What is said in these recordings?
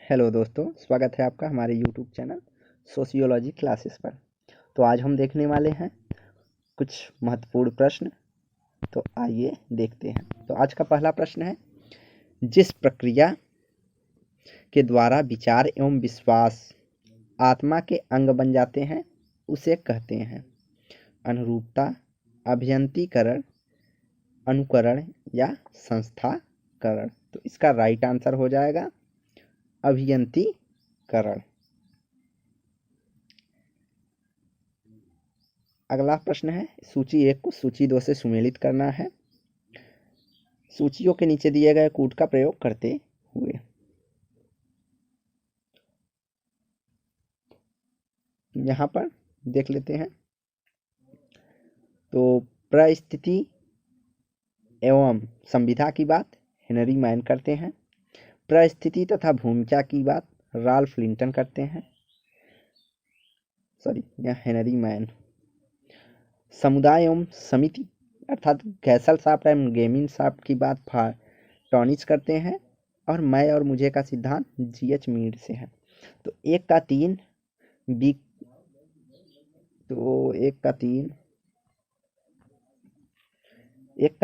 Hello दोस्तों, स्वागत है आपका हमारे यूट्यूब चैनल सोशियोलॉजी क्लासेस पर। तो आज हम देखने वाले हैं कुछ महत्वपूर्ण प्रश्न। तो आइए देखते हैं। तो आज का पहला प्रश्न है, जिस प्रक्रिया के द्वारा विचार एवं विश्वास आत्मा के अंग बन जाते हैं उसे कहते हैं अनुरूपता, अभियंतीकरण, अनुकरण या संस्थाकरण। तो इसका राइट आंसर हो जाएगा अभियंतीकरण। अगला प्रश्न है, सूची 1 को सूची 2 से सुमेलित करना है। सूचियों के नीचे दिए गए कूट का प्रयोग करते हुए। यहाँ पर देख लेते हैं। तो परिस्थिति एवं संविधा की बात हेनरी मैन करते हैं। परिस्थिति तथा भूमिका की बात राल्फ लिंटन करते हैं। यह हेनरी मैन। समुदाय एवं समिति अर्थात गैसल साहब एवं गेमिन साहब की बात टॉनिच करते हैं। और मैं और मुझे का सिद्धांत जीएच मीड से है। तो एक का 3 बी, तो एक का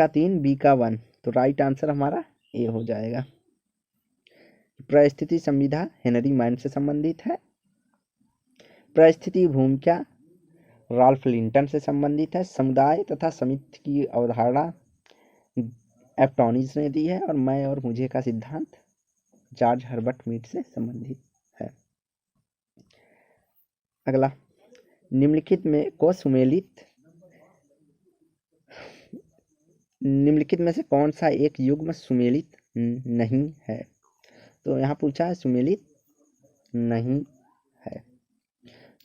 3 बी का 1। तो राइट आंसर हमारा ए हो जाएगा। परिस्थिति संविधा हेनरी मैन से संबंधित है। परिस्थिति भूमिका राल्फ लिंटन से संबंधित है। समुदाय तथा समिति की अवधारणा एप्टोनिज ने दी है। और मैं और मुझे का सिद्धांत जॉर्ज हर्बर्ट मीड से संबंधित है। अगला, निम्नलिखित में से कौन सा एक युग्म सुमेलित नहीं है। तो यहाँ पूछा है सुमेलित नहीं है।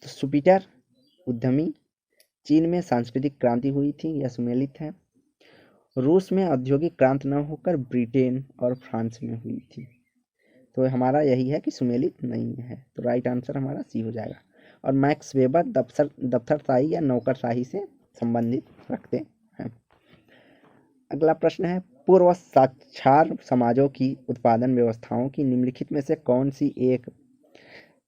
तो सुपीटर उद्यमी, चीन में सांस्कृतिक क्रांति हुई थी, यह सुमेलित है। रूस में औद्योगिक क्रांति न होकर ब्रिटेन और फ्रांस में हुई थी। तो हमारा यही है कि सुमेलित नहीं है। तो राइट आंसर हमारा सी हो जाएगा। और मैक्स वेबर दफ्तरशाही या नौकरशाही से संबंधित रखते हैं। अगला प्रश्न है, पूर्व साक्षर समाजों की उत्पादन व्यवस्थाओं की निम्नलिखित में से कौन सी एक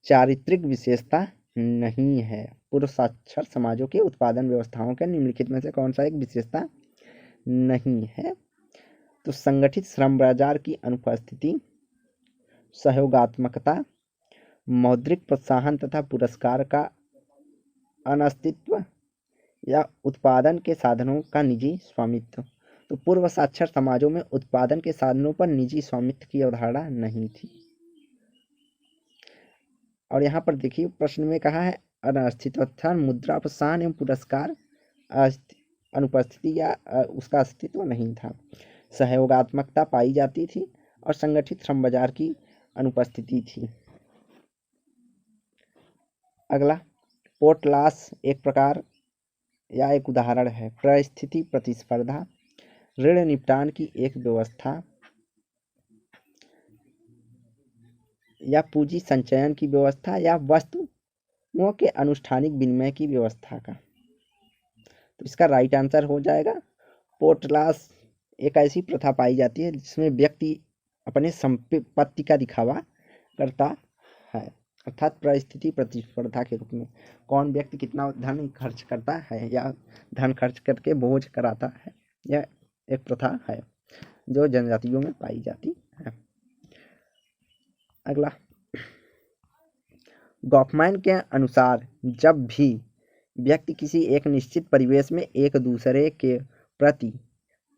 चारित्रिक विशेषता नहीं है। पूर्व साक्षर समाजों के उत्पादन व्यवस्थाओं के निम्नलिखित में से कौन सा एक विशेषता नहीं है। तो संगठित श्रम बाजार की अनुपस्थिति, सहयोगात्मकता, मौद्रिक प्रोत्साहन तथा पुरस्कार का अनस्तित्व, या उत्पादन के साधनों का निजी स्वामित्व। तो पूर्व साक्षर समाजों में उत्पादन के साधनों पर निजी स्वामित्व की अवधारणा नहीं थी। और यहाँ पर देखिए प्रश्न में कहा है अनस्तित्व, मुद्रा प्रोत्साहन एवं पुरस्कार अनुपस्थिति या उसका अस्तित्व नहीं था। सहयोगात्मकता पाई जाती थी और संगठित श्रम बाजार की अनुपस्थिति थी। अगला, पोर्ट लॉस एक प्रकार या एक उदाहरण है। परिस्थिति प्रतिस्पर्धा, ऋण निपटान की एक व्यवस्था, या पूंजी संचयन की व्यवस्था, या वस्तुओं के अनुष्ठानिक विनिमय की व्यवस्था का। तो इसका राइट आंसर हो जाएगा पोर्ट लॉस एक ऐसी प्रथा पाई जाती है जिसमें व्यक्ति अपने संपत्ति का दिखावा करता है। अर्थात परिस्थिति प्रतिस्पर्धा के रूप में कौन व्यक्ति कितना धन खर्च करता है या धन खर्च करके बोझ कराता है, यह एक प्रथा है जो जनजातियों में पाई जाती है। अगला, गॉफमैन के अनुसार जब भी व्यक्ति किसी एक निश्चित परिवेश में एक दूसरे के प्रति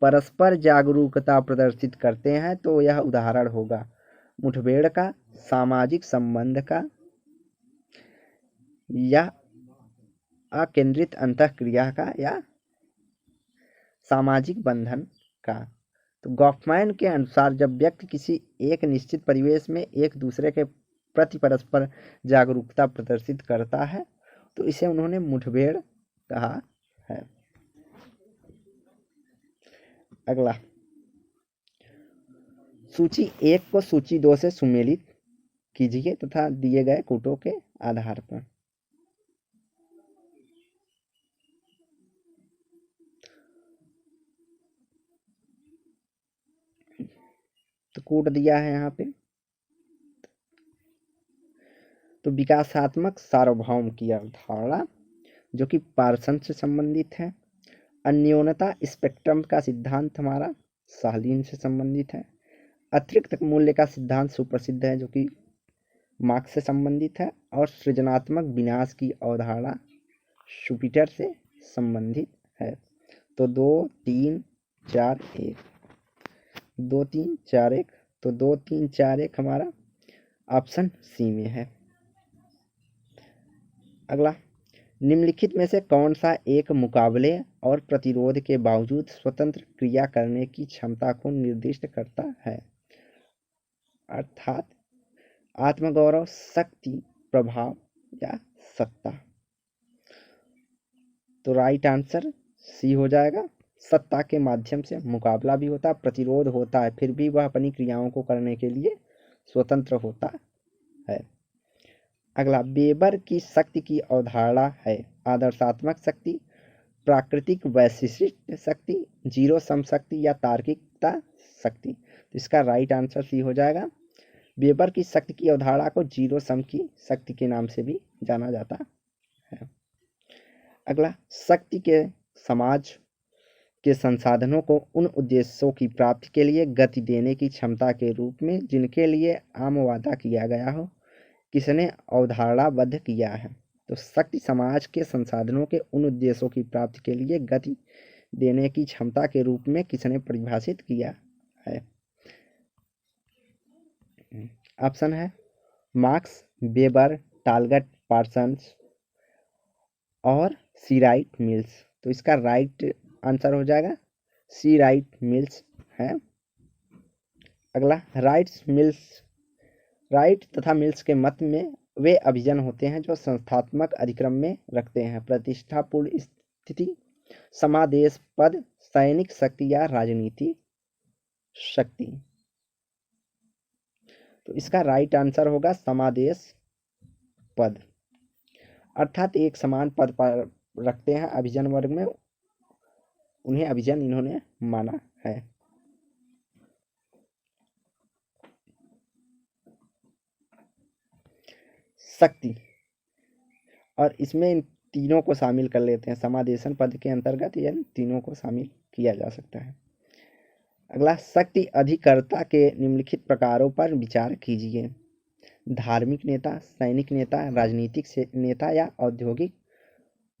परस्पर जागरूकता प्रदर्शित करते हैं तो यह उदाहरण होगा मुठभेड़ का, सामाजिक संबंध का, या अकेंद्रित अंतःक्रिया का, या सामाजिक बंधन का। तो गॉफमैन के अनुसार जब व्यक्ति किसी एक निश्चित परिवेश में एक दूसरे के प्रति परस्पर जागरूकता प्रदर्शित करता है तो इसे उन्होंने मुठभेड़ कहा है। अगला, सूची 1 को सूची 2 से सुमेलित कीजिए तथा दिए गए कूटों के आधार पर। तो कूट दिया है यहाँ पे तो विकासात्मक सार्वभौम की अवधारणा जो कि पार्सन से संबंधित है। अन्योन्यता स्पेक्ट्रम का सिद्धांत हमारा साहलीन से संबंधित है। अतिरिक्त मूल्य का सिद्धांत सुप्रसिद्ध है जो कि मार्क्स से संबंधित है। और सृजनात्मक विनाश की अवधारणा शुपिटर से संबंधित है। तो 2 3 4 1 2 3 4 1 तो 2 3 4 1 हमारा ऑप्शन सी में है। अगला, निम्नलिखित में से कौन सा एक मुकाबले और प्रतिरोध के बावजूद स्वतंत्र क्रिया करने की क्षमता को निर्दिष्ट करता है? अर्थात आत्मगौरव, शक्ति, प्रभाव या सत्ता। तो राइट आंसर सी हो जाएगा। सत्ता के माध्यम से मुकाबला भी होता है, प्रतिरोध होता है, फिर भी वह अपनी क्रियाओं को करने के लिए स्वतंत्र होता है। अगला, वेबर की शक्ति की अवधारणा है आदर्शात्मक शक्ति, प्राकृतिक वैशिष्ट शक्ति, जीरो सम शक्ति या तार्किकता शक्ति। तो इसका राइट आंसर सी हो जाएगा। वेबर की शक्ति की अवधारणा को जीरो सम की शक्ति के नाम से भी जाना जाता है। अगला, शक्ति के समाज के संसाधनों को उन उद्देश्यों की प्राप्ति के लिए गति देने की क्षमता के रूप में जिनके लिए आम वादा किया गया हो, किसने अवधारणाबद्ध किया है? तो शक्ति समाज के संसाधनों के उन उद्देश्यों की प्राप्ति के लिए गति देने की क्षमता के रूप में किसने परिभाषित किया है? ऑप्शन है मार्क्स, वेबर, टालगट, पार्सन्स और सी राइट मिल्स। तो इसका राइट आंसर हो जाएगा सी राइट मिल्स है। अगला, राइट तथा मिल्स के मत में वे अभिजन होते हैं जो संस्थात्मक अधिक्रम में रखते हैं प्रतिष्ठापूर्ण स्थिति, समादेश पद, सैनिक शक्ति या राजनीति शक्ति। तो इसका राइट आंसर होगा समादेश पद, अर्थात एक समान पद पर रखते हैं अभिजन वर्ग में, उन्हें अभिजन इन्होंने माना है। शक्ति, और इसमें इन तीनों को शामिल कर लेते हैं, समादेशन पद के अंतर्गत इन तीनों को शामिल किया जा सकता है। अगला, शक्ति अधिकर्ता के निम्नलिखित प्रकारों पर विचार कीजिए। धार्मिक नेता, सैनिक नेता, राजनीतिक नेता या औद्योगिक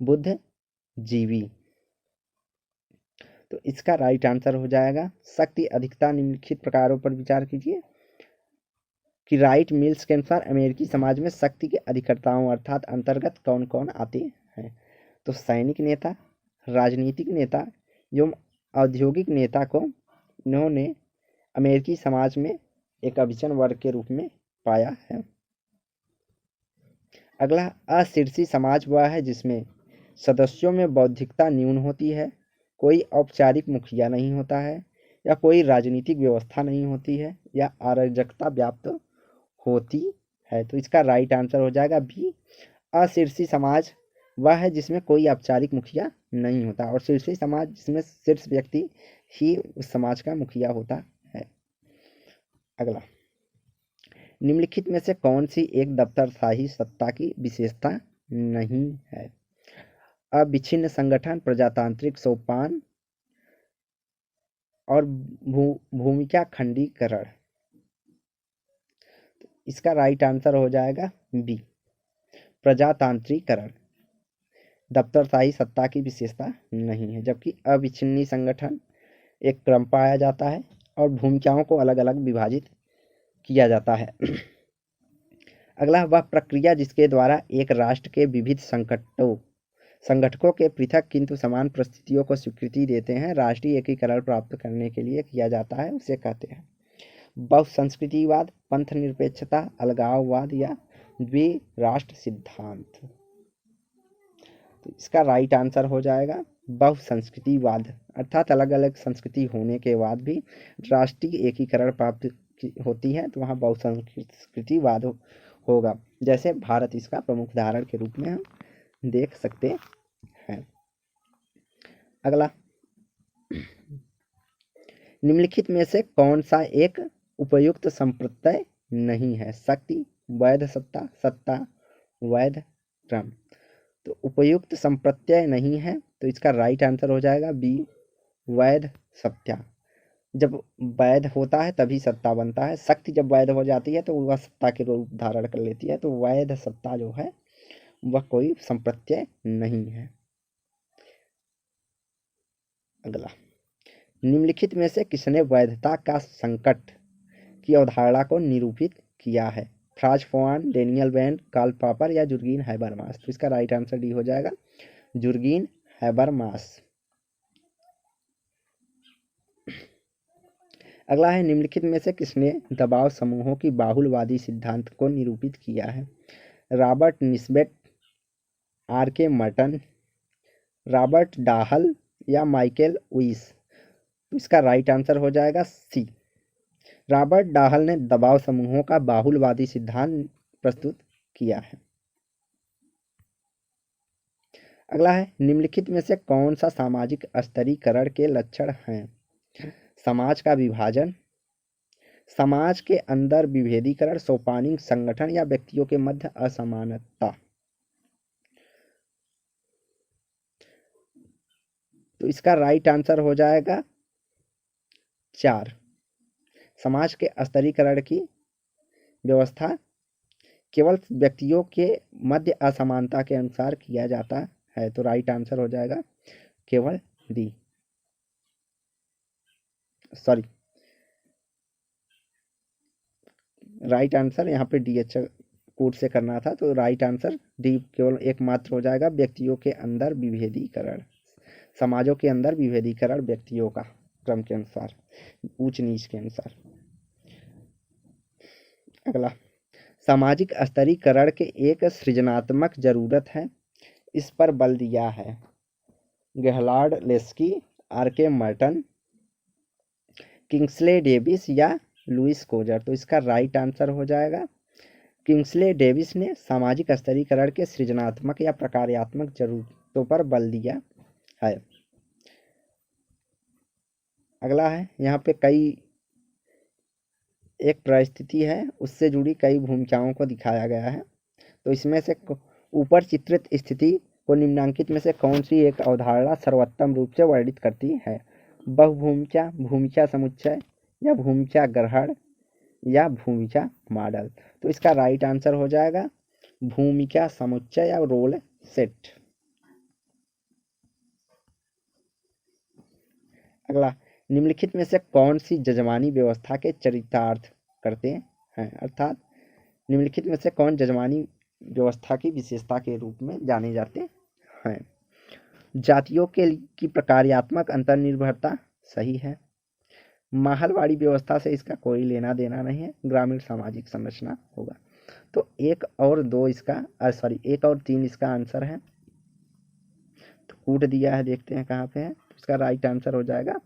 बुद्धिजीवी। तो इसका राइट आंसर हो जाएगा शक्ति अधिकता निम्नलिखित प्रकारों पर विचार कीजिए कि राइट मिल्स के अनुसार अमेरिकी समाज में शक्ति के अधिकर्ताओं अर्थात अंतर्गत कौन कौन आते हैं? तो सैनिक नेता, राजनीतिक नेता एवं औद्योगिक नेता को इन्होंने अमेरिकी समाज में एक अभिजन वर्ग के रूप में पाया है। अगला, अशीर्षी समाज वह है जिसमें सदस्यों में बौद्धिकता न्यून होती है, कोई औपचारिक मुखिया नहीं होता है, या कोई राजनीतिक व्यवस्था नहीं होती है, या अराजकता व्याप्त होती है। तो इसका राइट आंसर हो जाएगा बी, अशीर्षी समाज वह है जिसमें कोई औपचारिक मुखिया नहीं होता, और शीर्षी समाज जिसमें शीर्ष व्यक्ति ही उस समाज का मुखिया होता है। अगला, निम्नलिखित में से कौन सी एक दफ्तरशाही सत्ता की विशेषता नहीं है? अविच्छिन्न संगठन, प्रजातांत्रिक सोपान और भूमिका खंडीकरण। इसका राइट आंसर हो जाएगा बी, प्रजातांत्रिकरण दफ्तरशाही सत्ता की विशेषता नहीं है, जबकि अविच्छिन्न संगठन एक क्रम पाया जाता है और भूमिकाओं को अलग अलग विभाजित किया जाता है। अगला, वह प्रक्रिया जिसके द्वारा एक राष्ट्र के विविध संगठकों के पृथक किंतु समान परिस्थितियों को स्वीकृति देते हैं राष्ट्रीय एकीकरण प्राप्त करने के लिए किया जाता है, उसे कहते हैं बहुसंस्कृतिवाद, पंथ निरपेक्षता, अलगाववाद या द्विराष्ट्र सिद्धांत। तो इसका राइट आंसर हो जाएगा बहुसंस्कृतिवाद, अर्थात अलग अलग संस्कृति होने के बाद भी राष्ट्रीय एकीकरण प्राप्त होती है, तो वहाँ बहुसंस्कृतिवाद होगा। जैसे भारत इसका प्रमुख उदाहरण के रूप में हम देख सकते हैं। अगला, निम्नलिखित में से कौन सा एक उपयुक्त संप्रत्यय नहीं है? शक्ति, वैध सत्ता, सत्ता, वैध क्रम। तो उपयुक्त संप्रत्यय नहीं है, तो इसका राइट आंसर हो जाएगा बी, वैध सत्या। जब वैध होता है तभी सत्ता बनता है, शक्ति जब वैध हो जाती है तो वह सत्ता के रूप धारण कर लेती है। तो वैध सत्ता जो है वह कोई संप्रत्यय नहीं है। अगला, निम्नलिखित में से किसने वैधता का संकट की अवधारणा को निरूपित किया है? Franz Fanon, Daniel Wayne, Karl Popper या जुर्गेन हैबरमास? तो इसका राइट आंसर डी हो जाएगा, जुर्गेन हैबरमास। अगला है, निम्नलिखित में से किसने दबाव समूहों की बाहुलवादी सिद्धांत को निरूपित किया है? रॉबर्ट निस्बेट, आर के मर्टन, रॉबर्ट डाहल या माइकल उइस? तो इसका राइट आंसर हो जाएगा सी, रॉबर्ट डाहल ने दबाव समूहों का बाहुलवादी सिद्धांत प्रस्तुत किया है। अगला है, निम्नलिखित में से कौन सा सामाजिक स्तरीकरण के लक्षण हैं? समाज का विभाजन, समाज के अंदर विभेदीकरण, सोपानिक संगठन या व्यक्तियों के मध्य असमानता? तो इसका राइट आंसर हो जाएगा 4, समाज के स्तरीकरण की व्यवस्था केवल व्यक्तियों के मध्य असमानता के अनुसार किया जाता है। तो राइट आंसर हो जाएगा केवल डी, सॉरी राइट आंसर यहाँ पे डी एच कोड से करना था, तो राइट आंसर डी केवल एकमात्र हो जाएगा, व्यक्तियों के अंदर विभेदीकरण, समाजों के अंदर विभेदीकरण व्यक्तियों का क्रम के अनुसार, ऊंच नीच के अनुसार। अगला, सामाजिक स्तरीकरण के एक सृजनात्मक जरूरत है, इस पर बल दिया है गेहलार्ड लेस्की, आर के मर्टन, किंग्सले डेविस या लुइस कोजर? तो इसका राइट आंसर हो जाएगा किंग्सले डेविस ने सामाजिक स्तरीकरण के सृजनात्मक या प्रकार्यात्मक जरूरतों पर बल दिया है। अगला है, यहाँ पे एक परिस्थिति है, उससे जुड़ी कई भूमिकाओं को दिखाया गया है। तो इसमें से ऊपर चित्रित स्थिति को निम्नांकित में से कौन सी एक अवधारणा सर्वोत्तम रूप से वर्णित करती है? बहुभूमिका, भूमिका समुच्चय या भूमिका ग्रहण या भूमिका मॉडल? तो इसका राइट आंसर हो जाएगा भूमिका समुच्चय या रोल सेट। अगला, निम्नलिखित में से कौन सी जजमानी व्यवस्था के चरितार्थ करते हैं? अर्थात निम्नलिखित में से कौन जजमानी व्यवस्था की विशेषता के रूप में जाने जाते हैं? जातियों की प्रकार्यात्मक अंतर्निर्भरता सही है, माहलवाड़ी व्यवस्था से इसका कोई लेना देना नहीं है, ग्रामीण सामाजिक संरचना होगा। तो 1 और 2 इसका एक और 3 इसका आंसर है। तो कूट दिया है, देखते हैं कहाँ पे है। तो इसका राइट आंसर हो जाएगा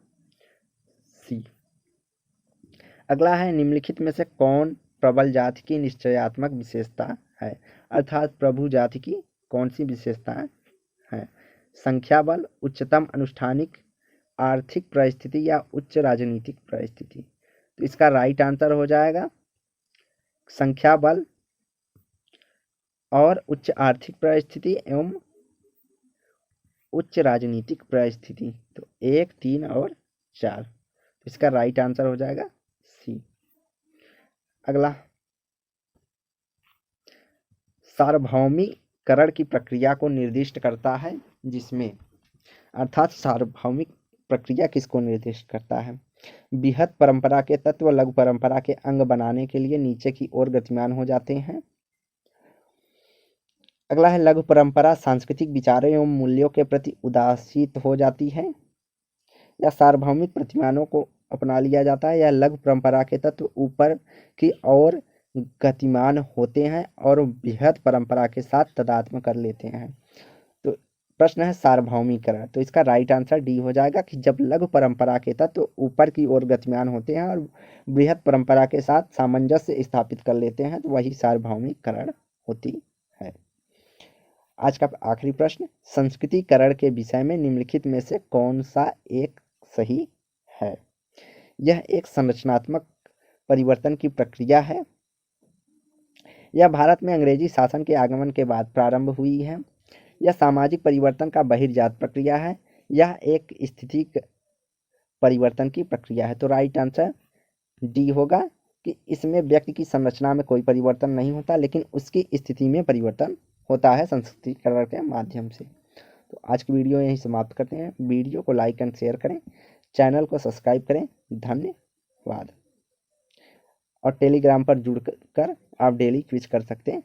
सी। अगला है, निम्नलिखित में से कौन प्रबल जाति की निश्चयात्मक विशेषता है? अर्थात प्रभु जाति की कौन सी विशेषताएं हैं? संख्या बल, उच्चतम अनुष्ठानिक आर्थिक परिस्थिति या उच्च राजनीतिक परिस्थिति? तो इसका राइट आंसर हो जाएगा संख्या बल और उच्च आर्थिक परिस्थिति एवं उच्च राजनीतिक परिस्थिति। तो 1, 3 और 4, तो इसका राइट आंसर हो जाएगा सी। अगला, सार्वभौमिकरण की प्रक्रिया को निर्दिष्ट करता है, जिसमें अर्थात सार्वभौमिक प्रक्रिया किसको निर्दिष्ट करता है? बृहत परंपरा के तत्व लघु परंपरा के अंग बनाने के लिए नीचे की ओर गतिमान हो जाते हैं। अगला है, लघु परंपरा सांस्कृतिक विचारों एवं मूल्यों के प्रति उदासीत हो जाती है, या सार्वभौमिक प्रतिमानों को अपना लिया जाता है, या लघु परंपरा के तत्व ऊपर की ओर गतिमान होते हैं और बृहत परंपरा के साथ तादात्म्य कर लेते हैं। तो प्रश्न है सार्वभौमिकरण, तो इसका राइट आंसर डी हो जाएगा कि जब लघु परंपरा के तत्व ऊपर की ओर गतिमान होते हैं और बृहत परंपरा के साथ सामंजस्य स्थापित कर लेते हैं, तो वही सार्वभौमिकरण होती है। आज का आखिरी प्रश्न, संस्कृतिकरण के विषय में निम्नलिखित में से कौन सा एक सही है? यह एक संरचनात्मक परिवर्तन की प्रक्रिया है, यह भारत में अंग्रेजी शासन के आगमन के बाद प्रारंभ हुई है। यह सामाजिक परिवर्तन का बहिर्जात प्रक्रिया है। यह एक स्थिति परिवर्तन की प्रक्रिया है। तो राइट आंसर डी होगा कि इसमें व्यक्ति की संरचना में कोई परिवर्तन नहीं होता, लेकिन उसकी स्थिति में परिवर्तन होता है संस्कृतिकरण के माध्यम से। तो आज की वीडियो यहीं समाप्त करते हैं। वीडियो को लाइक एंड शेयर करें, चैनल को सब्सक्राइब करें। धन्यवाद। और टेलीग्राम पर जुड़कर आप डेली क्विज कर सकते हैं।